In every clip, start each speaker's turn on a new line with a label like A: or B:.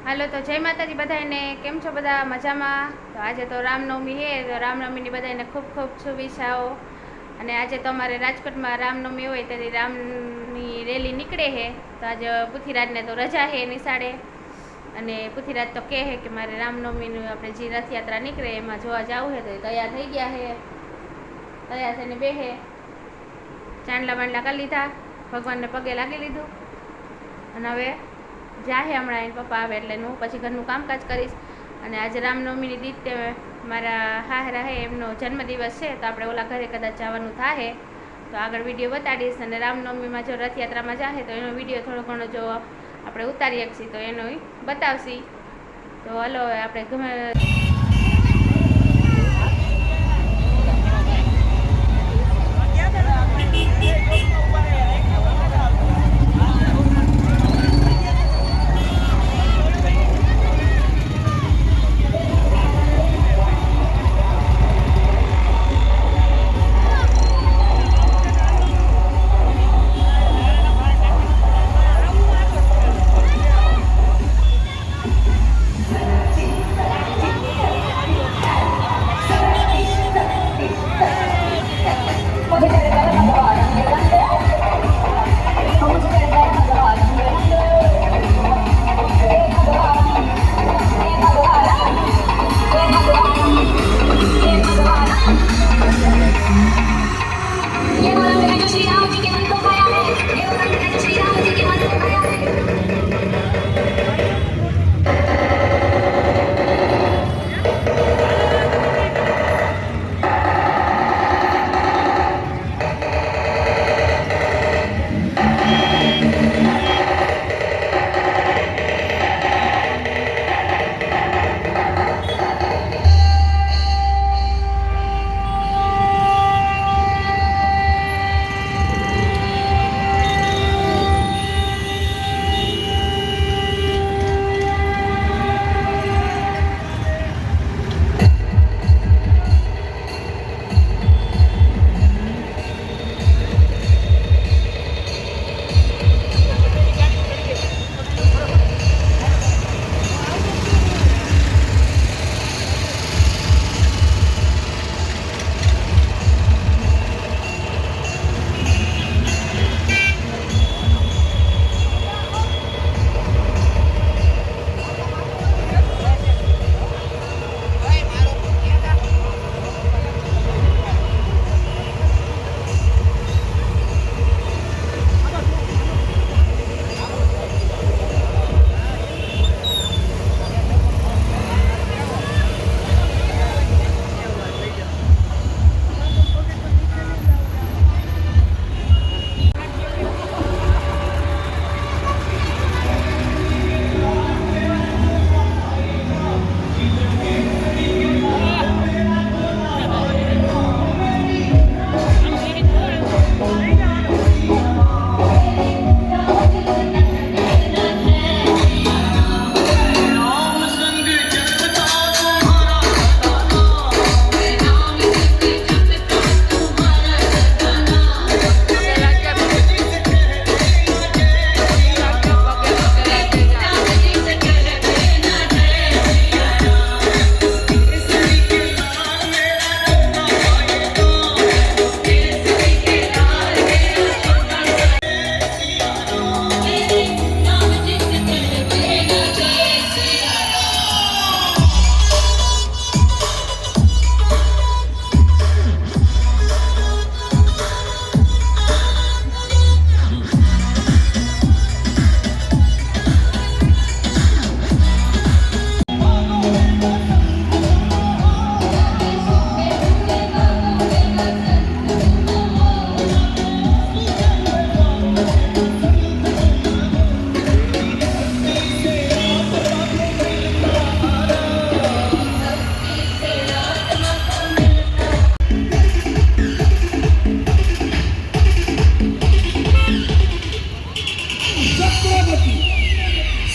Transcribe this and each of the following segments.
A: હાલો તો જય માતાજી બધાને, કેમ છો બધા? મજામાં? તો આજે તો રામનવમી છે, તો રામનવમીની બધાને ખૂબ ખૂબ શુભેચ્છાઓ. અને આજે તો અમારે રાજકોટમાં રામનવમી હોય તેથી રામની રેલી નીકળે છે. તો આજે પુથીરાજને તો રજા છે નિશાળે, અને પુથીરાજ તો કહે છે કે મારે રામનવમીનું આપણે જે રથયાત્રા નીકળે એમાં જોવા જવું છે. તો તૈયાર થઈ ગયા છે, તૈયાર થઈને બેસે, ચાંદલા બાંડલા કરી લીધા, ભગવાનને પગે લાગી લીધું, અને હવે જાહે હમણાં એને પપ્પા આવે એટલે હું પછી ઘરનું કામકાજ કરીશ. અને આજે રામનવમીની દીતે મારા હાહરા હે એમનો જન્મદિવસ છે, તો આપણે ઓલા ઘરે કદાચ જવાનું થાય, તો આગળ વિડીયો બતાડીશ. અને રામનવમીમાં જો રથયાત્રામાં જાહે તો એનો વિડીયો થોડો ઘણો જો આપણે ઉતારી શકીએ તો એનો બતાવશી. તો હલો હવે આપણે ગમે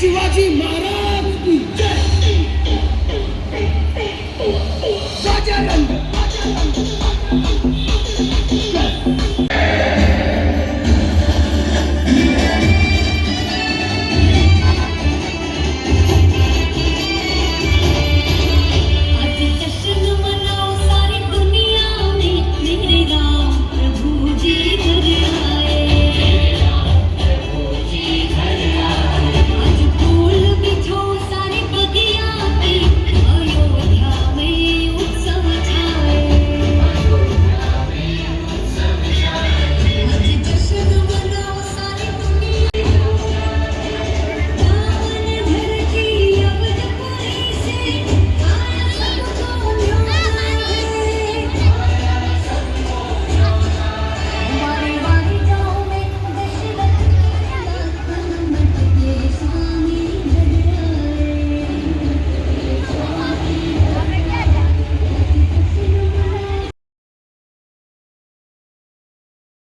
B: शिवाजी महाराज